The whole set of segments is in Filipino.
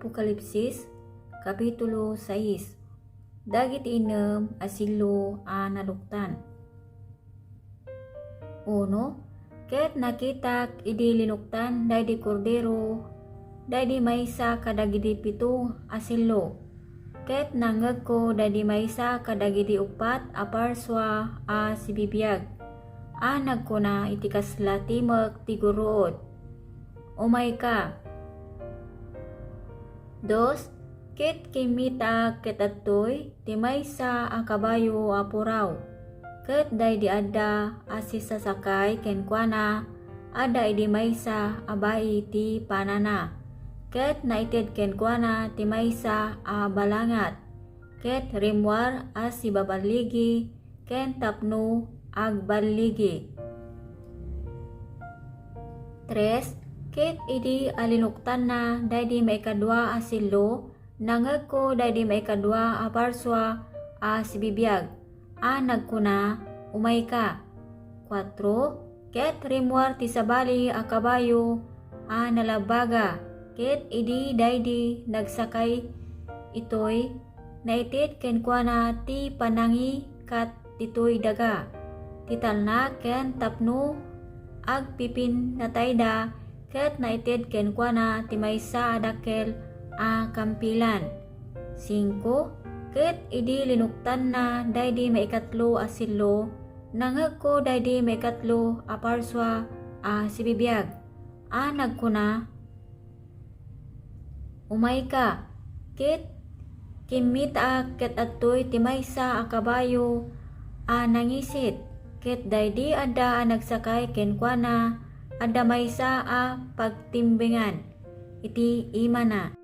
Apokalipsis Kapitulo 6. Dagiti inem asilo naluktan. 1. Ket nakitak idi linuktan daydi kordero daydi maysa kadagidi 7 asilo. Ket nangeg ko daydi maysa kadagidi 4 a parswa a sibibiyag. Nagkuna iti kasla timek ti guruod. Umay ka. 2. Ket kimita ket adtoy ti maysa a kabayo a puraw. Ket daydi adda asisasakay kenkuana adda idi maysa a bai ti panana. Ket naited kenkuana ti maysa a balangat. Ket rimwar a sibabaligi ken tapno agbaligi. 3. Ket idi alinuktan na daydi maikadwa a silo nangeg ko daydi maikadwa a parswa a sibibiyag. Nagkuna umay ka. 4. Ket rimwar ti sabali a kabayo a nalabaga. Ket idi daydi nagsakay itoy naited kenkuana ti panangi kat titoy daga. Titalna ken tapno agpipin natayda ket naited kenkuana ti maysa a dakkel a kampilan. 5. Ket idi linuktan na daydi maikatlo a silo nangeg ko daydi maikatlo a parswa a sibibiyag. Nagkuna umay ka. Ket kimmita ket adtoy ti maysa a kabayo a nangisit. Ket daydi adda a nagsakay kenkuana adda maysa a pagtimbingan iti imana.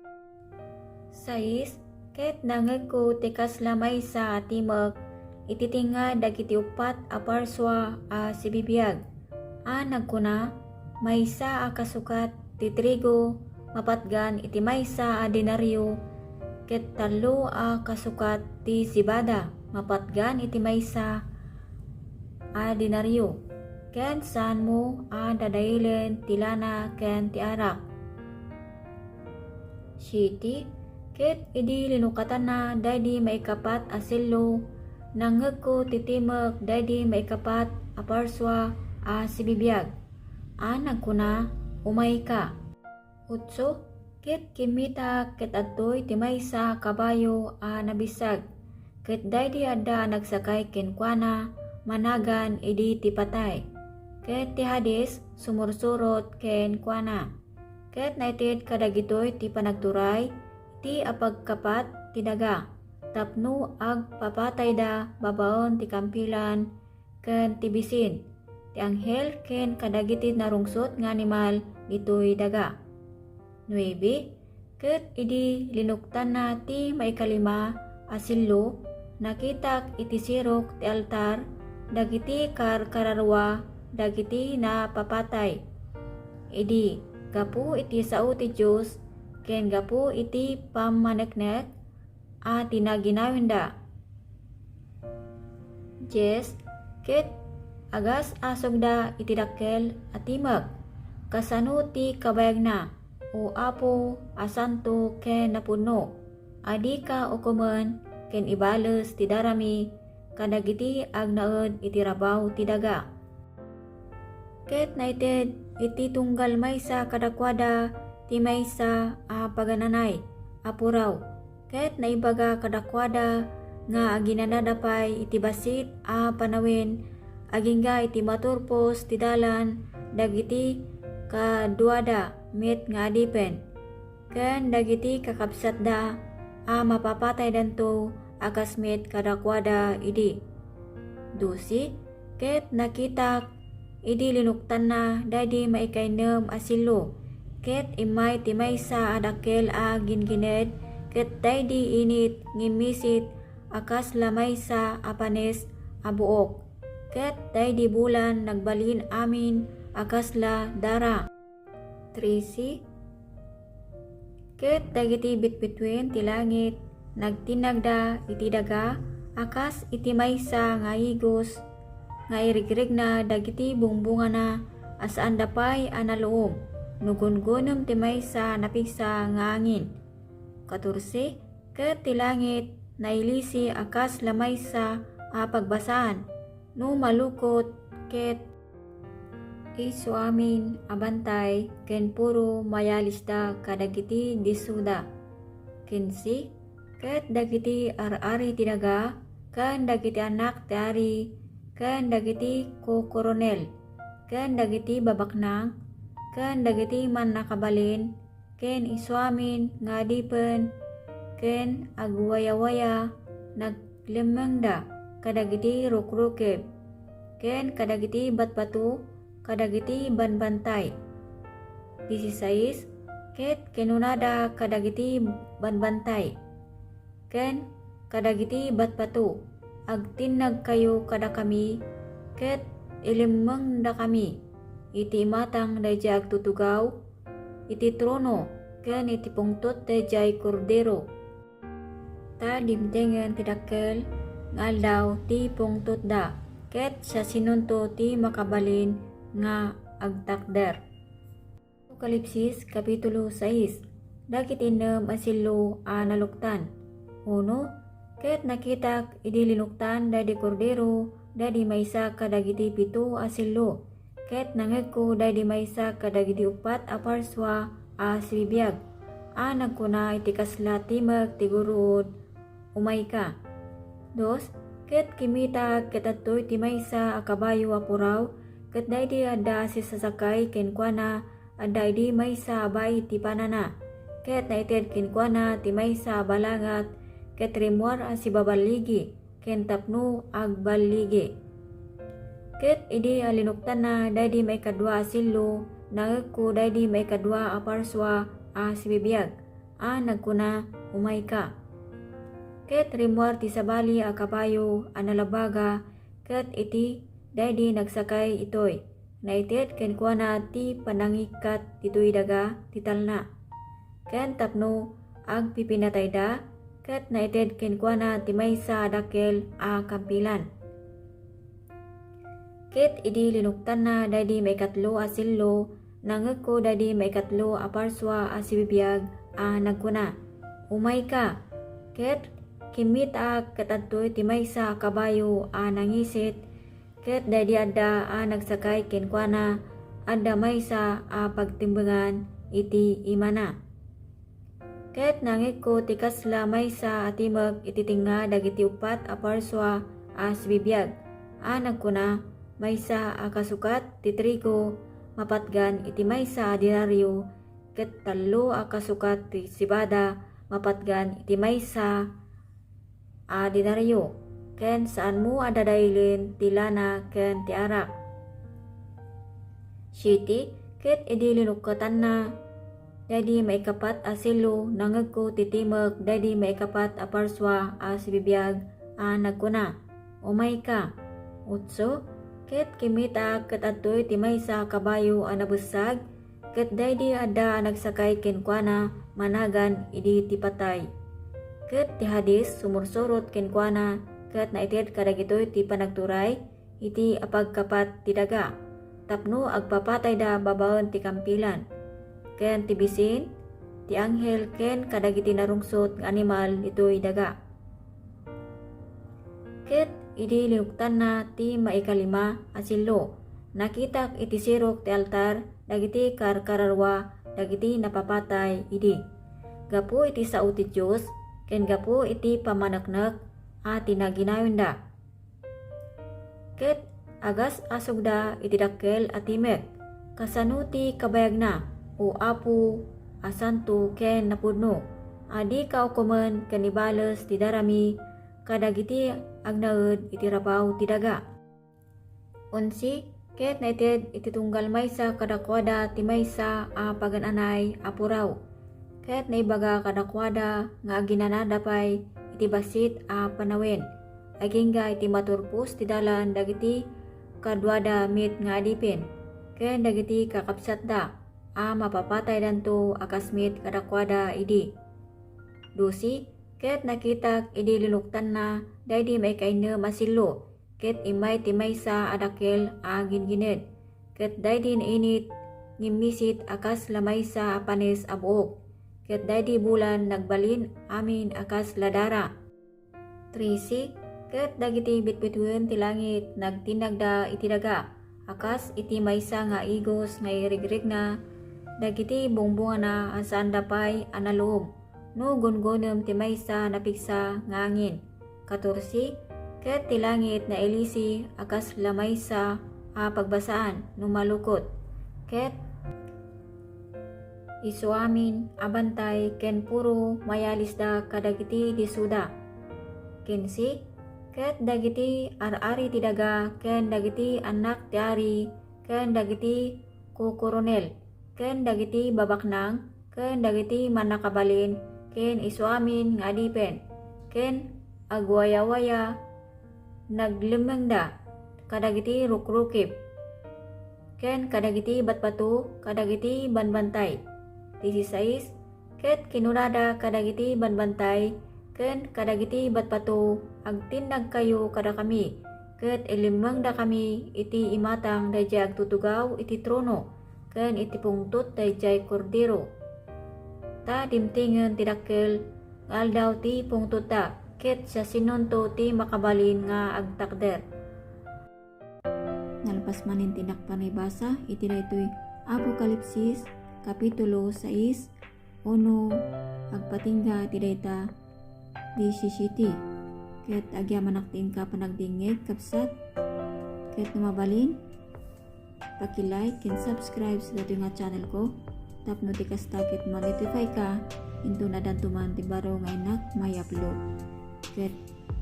6. Ket nangeg ko ti kasla maysa a timek iti tinga dagiti 4 a parswa a sibibiyag. Nagkuna maysa a kasukat ti trigo mapatgan iti maysa a denaryo ket 3 a kasukat ti sibada mapatgan iti maysa a denaryo. Ken saan mo dadailen ti lana ken ti arak. 7. Ket idi linukatan na daydi maikapat a silo nangeg ko ti timek daydi maikapat a parswa a sibibiyag. Nagkuna umay ka. 8. Ket kimita ket adtoy ti maysa kabayo a nabisag. Ket daydi adda nagsakay kenkuana managan idi ti patay. Ket ti Hades sumursurot ken kuana. Ket naited kadagitoy ti panagturay ti apagkapat ti daga. Tapno agpapatay da babaon ti kampilan ken ti bisin. Ti anghel ken kadagiti narungsot nga animal ditoy daga. 9. Ket idi linuktan na ti maikalima a silo nakitak iti sirok ti altar dagiti kararwa dagiti na papatay. Idi gapu iti sao ti Diyos ken gapu iti pamaneknek a tinaginawenda. 10. Ket agas asogda iti dakkel a timek kasano ti kabayag na o apo asanto ken napuno. Adi ka ukumen ken ibales ti darami kadagiti agnaed iti rabaw ti daga. Ket naited iti tunggal maysa kadakwada ti maysa a pagananay a puraw. Ket naibaga kadakwada nga aginanadapay iti basit a panawin agingga iti maturpos ti dalan dagiti kaduada met nga adipen. Ken dagiti kakabsatda a mapapatay danto akas met kadakwada idi. 12. Ket nakitak idi linuktan na daydi maikainem a silo. Ket imay ti maysa a dakkel a gingined ket daydi init ngimisit akas la maysa a panes a buok. Ket daydi bulan nagbalin amin akas la dara. 13. Ket dagiti bitbituen ti langit nagtinagda iti daga akas iti maysa nga igos nga irigrig na dagiti bungbunga na asaan dapay analuom nugungunom ti maysa napigsa nga angin. 14. Ket ti langit nailisi akas lamaysa a pagbasaan no malukot ket isu amin abantay ken puro mayalisda kadagiti disuda. 15. Ket dagiti ar-ari ti daga ken dagiti anak ti ari ken dagiti kokoronel ken dagiti babaknang ken dagiti mannakabalin ken isu amin nga adipen ken agwaya-waya naglemengda kadagiti rukrukeb ken kadagiti batbatu kadagiti banbantay. 16. Ket kenunada kadagiti banbantay ken kadagiti batbatu agtinnag kayo kada kami ket ilimengda kami iti matang dayjay agtutugaw iti trono ken iti pungtot dayjay kordero. Ta dimtengen ti dakkel nga aldaw ti pungtot da ket sa sinunto ti makabalin nga agtakder. Apokalipsis Kapitulo 6. Dagiti nem asillo a naluktan. 1. Ket nakitak idi linuktan dadi kordero dadi maysa kadagiti 7 asillo ket nangegko dadi maysa kadagiti 4 a parswa a sibibiyag a nagkuna iti kasla timeg ti guruod umayka. 2. Ket kimita ket adtoy ti maysa a kabayo a puraw ket daydi adda si sasakay kenkuana adda idi maysa abay ti panana ket naited kenkuana ti maysa balangat ket rimwar a si babaligi ken tapno agbaligi. Ket idi alinuktan na daydi may kadwa asillo nangegko daydi may kadwa a parswa a sibibiyag a nagkuna umayka. Ket rimwar ti sabali a kabayo a nalabaga ket iti daydi nagsakay itoy naited kenkuana ti panangikat ditoy daga ti talna ken tapno agpipinatayda ket naited kenkuana ti maysa a dakkel a kampilan. Ket idi linuktan na daydi may katlo a sillo nangegko daydi may katlo a parswa a sibibiyag a nagkuna umayka ket kimita ket adtoy ti maysa a kabayo a nangisit ket daydi adda a nagsakay kenkuana adda maysa a pagtimbengan iti imana. Ket nangegko ti kasla maysa a timeg iti tinga dagiti 4 a parswa a sibibiyag a nagkuna maysa a kasukat ti trigo mapatgan iti maysa a denaryo ket 3 a kasukat ti sibada mapatgan iti maysa a denaryo ken saan mo adadaylin ti lana ken ti arak. 7. Ket idi linukatan na daydi maikapat a sillo nangegko ti timeg daydi maikapat a parswa a sibibiyag a nagkuna umayka. 8. Ket kimita ket adtoy ti maysa a kabayo a nabusag ket daydi adda a nagsakay kenkuana managan idi ti patay. Ket ti hadis sumursurot kenkuana ket naited kadagitoy ti panagturay iti apagkapat ti daga tapno agpapatay da babaen ti kampilan ken ti bisin ti anghel ken kadagiti narungsot nga animal itoy daga. Ket idi linuktan na ti maikalima a sillo nakitak iti sirok ti altar dagiti karkararwa dagiti napapatay idi gapu iti sao ti Dios ken gapu iti pamaneknek a tinaginawenda. Ket agas asugda iti dakkel a timek kasano ti kabayag na o apo a santo ken napudno adi kaukumen ken ibales ti darami kadagiti agnaed iti rabaw ti daga. 11. Ket naited iti tunggal maysa kadakwada ti maysa a pagananay a puraw ket naibaga kadakwada nga aginanada pay iti basit a panawen agingga iti maturpos ti dalan dagiti kadwada mit nga adipin ken dagiti kakabsatda a mapapatay danto akasmit kadakwada idi. 12. Ket nakitak idi linuktan na daydi maikainem a sillo ket imay ti maysa a dakkel a gingined ket daydi nainit ngimmisit akas lamaysa a panes a buok ket daydi bulan nagbalin amin akas ladara. 3 ket dagiti bitbituon ti langit nagtinag da iti daga akas iti maysa nga igos nga irigrig na dagiti bungbunga na asaan dapay analoob no gungonem ti maysa napigsa nga angin. 14 ket ti langit na ilisi akas lamaysa a pagbasaan no malukot ket isu amin abantay ken puro mayalis da kadagiti disuda. 15 ket dagiti ar-ari ti daga ken dagiti anak ti ari ken dagiti kukoronel ken dagiti babaknang ken dagiti manakabalin ken isu amin nga adipen ken agwaya-waya naglemengda kadagiti rukrukip ken kadagiti batbatu kadagiti banbantay. 16 ket kinunada kadagiti banbantay ken kadagiti batbatu agtinag kayo kada kami ket ilimengda kami iti imatang dayjay agtutugaw iti trono ken iti pungtot dayjay kordero. Ta dimtingen ti dakkel nga aldaw ti pungtot ta ket sa sinunto ti makabalin nga agtakder. Nalpas manin tinak panibasa iti daytoy Apokalipsis kapitulo 6 ono agpatingga ti dayta 17 ket agyaman aktin ka panagdingeg kapsat ket mabalin paki-like and subscribe sa daytoy nga channel ko tapno ti kasta ket ma-notify ka into na dantuman ti baro nga inak may upload ket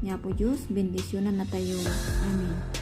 nya po Diyos bendisyonan na tayo. Amen.